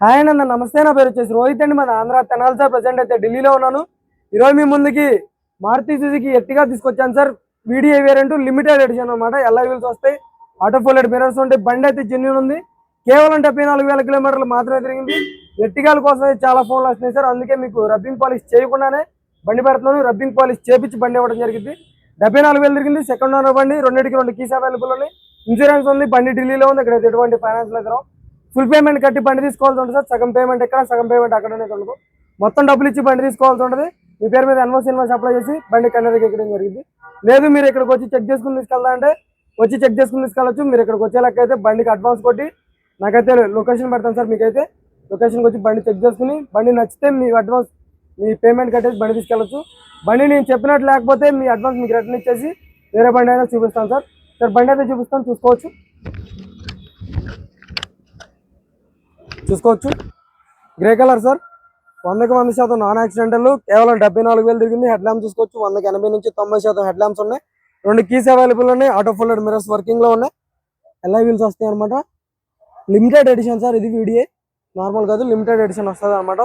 Hi అన్న, నమస్తే. నా పేరు వచ్చేసి రోహిత్ అండి. మన ఆంధ్ర తెనాలి సార్. ప్రజెంట్ అయితే ఢిల్లీలో ఉన్నాను. ఈరోజు మీ ముందుకి మారుతి సుజుకి ఎర్టిగా తీసుకొచ్చాను sir. VDI variant limited edition అనమాట. ఎలా వీల్స్ వస్తాయి, ఆటో ఫోల్డెడ్ మిరర్స్ ఉంటాయి. బండి అయితే జెన్యూన్ ఉంది. కేవలం 74,000 కిలోమీటర్లు మాత్రమే తిరిగింది. ఎర్టిగాల కోసం చాలా ఫోన్లు వస్తున్నాయి సార్. అందుకే మీకు రబ్బింగ్ పాలిష్ చేయకుండానే బండి పెడుతున్నాను. రబ్బింగ్ పాలిష్ చేపించి బండి ఇవ్వడం జరిగింది. 74,000 తిరిగింది. సెకండ్ ఓనర్ బండి. రెండింటికి 2 కీస్ అవైలబుల్ ఉన్నాయి. ఇన్సూరెన్స్ ఉంది. బండి ఢిల్లీలో ఉంది. ఇక్కడ ఎటువంటి ఫైనాన్స్ లేదు. ఫుల్ పేమెంట్ కట్టి బండి తీసుకోవాల్సి ఉంటుంది సార్. సగం పేమెంట్ ఎక్కడ, సగం పేమెంట్ అక్కడనే ఉండదు. మొత్తం డబ్బులు ఇచ్చి బండి తీసుకోవాల్సి ఉంటుంది. మీ పేరు మీద ఇన్వాయిస్ అప్లై చేసి బండి కన్నడకి ఎక్కడం జరిగింది. లేదు మీరు ఇక్కడికి వచ్చి చెక్ చేసుకుని తీసుకెళ్తా అంటే వచ్చి చెక్ చేసుకుని తీసుకెళ్ళచ్చు. మీరు ఇక్కడికి వచ్చేలాకైతే బండికి అడ్వాన్స్ కొట్టి నాకైతే లొకేషన్ పెడతాను సార్. మీకైతే లొకేషన్కి వచ్చి బండి చెక్ చేసుకుని బండి నచ్చితే మీ అడ్వాన్స్ మీ పేమెంట్ కట్టేసి బండి తీసుకెళ్ళచ్చు. బండి నేను చెప్పినట్టు లేకపోతే మీ అడ్వాన్స్ మీకు రిటర్న్ ఇచ్చేసి వేరే బండి అయినా చూపిస్తాను సార్. సార్ బండి అయితే చూపిస్తాను, చూసుకోవచ్చు. Grey colour sir. 100కి 100% నాన్ యాక్సిడెంటల్. కేవలం 74,000 తిరిగింది. హెడ్ ల్యాంప్ చూసుకోవచ్చు. 100కి 80 నుంచి 90% హెడ్ ల్యాంప్స్ ఉన్నాయి. 2 కీస్ అవైలబుల్ ఉన్నాయి. ఆటో ఫోల్డెడ్ మిరర్స్ వర్కింగ్ లో ఉన్నాయి. ఎలా వీల్స్ వస్తాయి అనమాట. Limited edition sir. ఇది వీడియో నార్మల్ కాదు, లిమిటెడ్ ఎడిషన్ వస్తుంది అనమాట.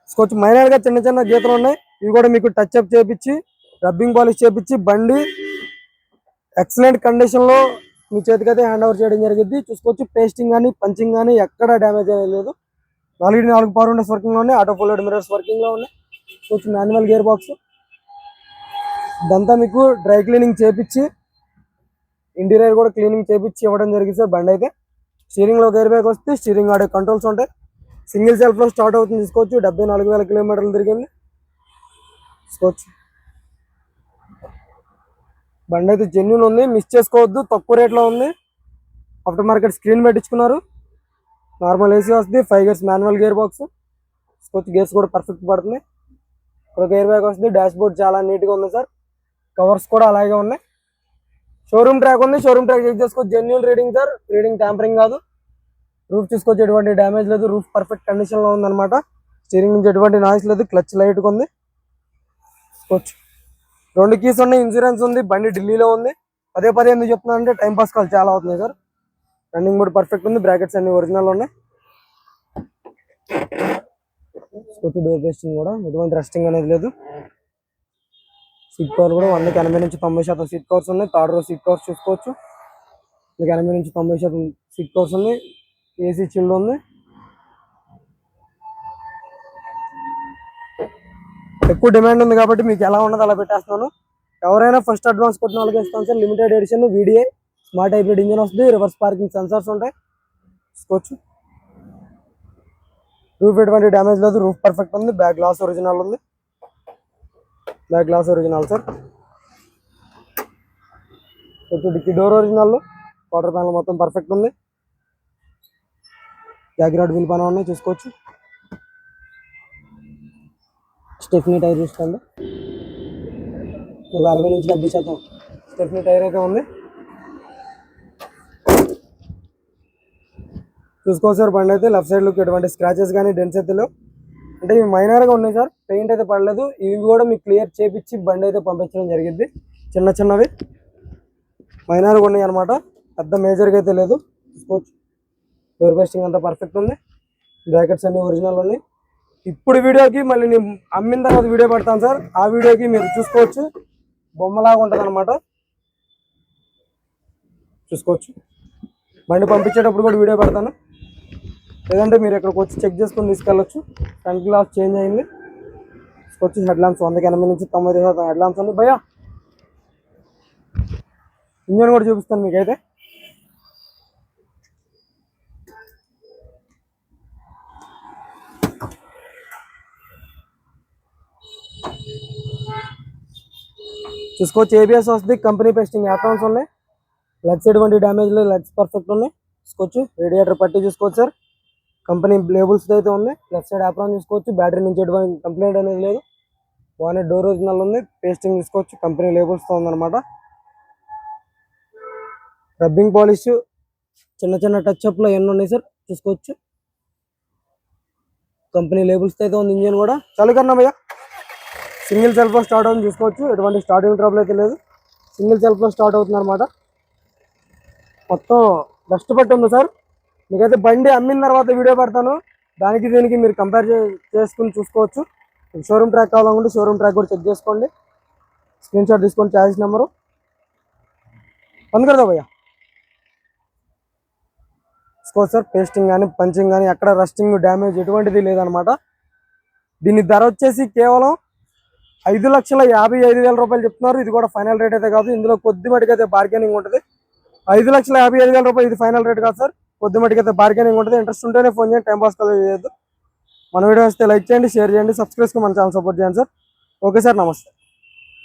చూసుకోవచ్చు. మైనర్ గా చిన్న చిన్న గీతలు ఉన్నాయి. ఇవి కూడా మీకు టచ్ అప్ చేపించి రబ్బింగ్ పాలిష్ చేపించి బండి ఎక్సలెంట్ కండిషన్ లో మీ చేతికైతే హ్యాండ్ ఓవర్ చేయడం జరిగింది. చూసుకోవచ్చు. పేస్టింగ్ కానీ పంచింగ్ కానీ ఎక్కడ డ్యామేజ్ అయ్యలేదు. 4 పవర్ విండోస్ వర్కింగ్ లో ఉన్నాయి. ఆటో ఫోల్డెడ్ మిరర్స్ వర్కింగ్ లో ఉన్నాయి. చూసుకోవచ్చు. Manual gear box. ఇదంతా మీకు డ్రై క్లీనింగ్ చేపించి ఇంటీరియర్ కూడా క్లీనింగ్ చేపించి ఇవ్వడం జరిగింది సార్. బండి అయితే స్టీరింగ్ లో గేర్ బ్యాగ్ వస్తే స్టీరింగ్ ఆడే కంట్రోల్స్ ఉంటాయి. సింగిల్ సెల్ఫ్ లో స్టార్ట్ అవుతుంది. తీసుకోవచ్చు. 74,000 కిలోమీటర్లు తిరిగింది. తీసుకోవచ్చు. బండి అయితే జెన్యూన్ ఉంది, మిస్ చేసుకోవద్దు. తక్కువ రేట్లో ఉంది. ఆఫ్టర్ మార్కెట్ స్క్రీన్ పెట్టించుకున్నారు. నార్మల్ ఏసీ వస్తుంది. 5 గేర్స్ మాన్యువల్ గేర్ బాక్స్. తీసుకోవచ్చు. గేర్స్ కూడా పర్ఫెక్ట్ పడుతుంది. ఒక గేర్ బ్యాగ్ వస్తుంది. డాష్ బోర్డ్ చాలా నీట్గా ఉంది సార్. కవర్స్ కూడా అలాగే ఉన్నాయి. షోరూమ్ ట్రాక్ ఉంది. షోరూమ్ ట్రాక్ చెక్ చేసుకోవచ్చు. Genuine reading sir. Reading tampering కాదు. రూఫ్ చూసుకోవచ్చు. ఎటువంటి డ్యామేజ్ లేదు. రూఫ్ పర్ఫెక్ట్ కండిషన్ లో ఉందన్నమాట. స్టీరింగ్ నుంచి ఎటువంటి నాయిస్ లేదు. క్లచ్ లైట్గా ఉంది. తీసుకోవచ్చు. 2 కీస్ ఉన్నాయి. ఇన్సూరెన్స్ ఉంది. బండి ఢిల్లీలో ఉంది. పదే ఎందుకు చెప్తున్నా అంటే టైం పాస్ కాల్ చాలా అవుతుంది సార్. రన్నింగ్ కూడా పర్ఫెక్ట్ ఉంది. బ్రాకెట్స్ అన్ని ఒరిజినల్ ఉన్నాయి. డోర్ పేస్టింగ్ కూడా ఎటువంటి రెస్టింగ్ అనేది లేదు. సీట్ కవర్ కూడా 100కి 80 నుంచి 90% సీట్ కవర్స్ ఉన్నాయి. థర్డ్ రో సీట్ కవర్స్ చూసుకోవచ్చు. 100కి 80 నుంచి 90% సీట్ కవర్స్ ఉన్నాయి. ఏసీ చిల్డ్ ఉంది. ఎక్కువ డిమాండ్ ఉంది కాబట్టి మీకు ఎలా ఉన్నది అలా పెట్టేస్తున్నాను. ఎవరైనా ఫస్ట్ అడ్వాన్స్ కొట్టిన వాళ్ళకి ఇస్తాను sir. Limited edition VDI smart hybrid engine వస్తుంది. రివర్స్ పార్కింగ్ సెన్సార్స్ ఉంటాయి. తీసుకోవచ్చు. రూఫ్ ఎటువంటి డ్యామేజ్ లేదు. రూఫ్ పర్ఫెక్ట్ ఉంది. బ్యాక్ గ్లాస్ ఒరిజినల్ ఉంది. Back glass original sir. Dickey door original. Quarter panel మొత్తం పర్ఫెక్ట్ ఉంది. జాగ్రాడ్ వీల్ పైన ఉన్నాయి. చూసుకోవచ్చు. స్టెఫ్నీ టైర్ చూసుకోండి. 60 నుంచి 70% స్టెఫ్నీ టైర్ అయితే ఉంది. చూసుకోవచ్చు సార్. బండి అయితే లెఫ్ట్ సైడ్ లుక్ ఎటువంటి స్క్రాచెస్ కానీ డెంట్స్ అయితే లేవు. అంటే ఇవి మైనర్గా ఉన్నాయి సార్. పెయింట్ అయితే పడలేదు. ఇవి కూడా మీకు క్లియర్ చేపించి బండి అయితే పంపించడం జరిగింది. చిన్నవి మైనర్గా ఉన్నాయి అనమాట. పెద్ద మేజర్గా అయితే లేదు. చూసుకోవచ్చు. డోర్ పేస్టింగ్ అంతా పర్ఫెక్ట్ ఉంది. బ్రాకెట్స్ అన్ని ఒరిజినల్ ఉన్నాయి. ఇప్పుడు వీడియోకి మళ్ళీ నేను అమ్మిన తర్వాత వీడియో పెడతాను సార్. ఆ వీడియోకి మీరు చూసుకోవచ్చు. బొమ్మలాగా ఉంటుంది అనమాట. చూసుకోవచ్చు. బండి పంపించేటప్పుడు కూడా వీడియో పెడతాను. లేదంటే మీరు ఇక్కడికి వచ్చి చెక్ చేసుకొని తీసుకెళ్ళచ్చు. ఫ్రంట్ గ్లాస్ చేంజ్ అయింది. చూసుకోవచ్చు. హెడ్ ల్యాంప్స్ 100కి 80 నుంచి 90% హెడ్ ల్యాంప్స్ ఉంది. భయ్యా ఇంజన్ కూడా చూపిస్తాను మీకైతే. చూసుకోవచ్చు. ఏబిఎస్ వస్తుంది. కంపెనీ పేస్టింగ్ యాప్రాన్స్ ఉన్నాయి. లెగ్స్ ఎటువంటి డ్యామేజ్ లేదు. లెగ్స్ పర్ఫెక్ట్ ఉన్నాయి. చూసుకోవచ్చు. రేడియేటర్ పట్టి చూసుకోవచ్చు సార్. కంపెనీ లేబుల్స్ అయితే ఉన్నాయి. లెఫ్ట్ సైడ్ యాప్రాన్ చూసుకోవచ్చు. బ్యాటరీ నుంచి ఎటువంటి కంప్లైంట్ అనేది లేదు. బానెట్ డోర్ ఒరిజినల్ ఉంది. పేస్టింగ్ చూసుకోవచ్చు. కంపెనీ లేబుల్స్తో ఉందన్నమాట. రబ్బింగ్ పాలిష్ చిన్న టచ్ అప్లో ఎన్ని ఉన్నాయి సార్. చూసుకోవచ్చు. కంపెనీ లేబుల్స్ అయితే ఉంది. ఇంజిన్ కూడా చాలు కన్నా భయ్యా. సింగిల్ సెల్ఫ్లో స్టార్ట్ అవుతుంది. చూసుకోవచ్చు. ఎటువంటి స్టార్టింగ్ ట్రబుల్ అయితే లేదు. సింగిల్ సెల్ఫ్లో స్టార్ట్ అవుతుంది అనమాట. మొత్తం డస్ట్ పట్టి ఉంది సార్. మీకైతే బండి అమ్మిన తర్వాత వీడియో పెడతాను, దానికి దీనికి మీరు కంపేర్ చేసుకుని చూసుకోవచ్చు. షోరూమ్ ట్రాక్ కావాలనుకుంటే షోరూమ్ ట్రాక్ కూడా చెక్ చేసుకోండి, స్క్రీన్ షాట్ తీసుకోండి, ఛార్జ్ నెంబరు అనుకరదా భయ్యా. తీసుకోవచ్చు సార్. పేస్టింగ్ కానీ పంచింగ్ కానీ ఎక్కడ రస్టింగ్ డ్యామేజ్ ఎటువంటిది లేదనమాట. దీని ధర వచ్చేసి కేవలం 5,55,000 రూపాయలు చెప్తున్నారు. ఇది కూడా ఫైనల్ రేట్ అయితే కాదు, ఇందులో కొద్ది మటుకు అయితే బార్గెనింగ్ ఉంటుంది. 5,55,000 రూపాయలు ఇది ఫైనల్ రేట్ కాదు సార్, కొద్ది మటుకు అయితే బార్గెనింగ్ ఉంటుంది. ఇంట్రెస్ట్ ఉంటేనే ఫోన్ చేయండి, టైం పాస్ కాల్ చేయొద్దు. మన వీడియో వస్తే లైక్ చేయండి, షేర్ చేయండి, సబ్స్క్రైబ్ చేసుకుని మన ఛానల్ సపోర్ట్ చేయండి సార్. ఓకే సార్, నమస్తే.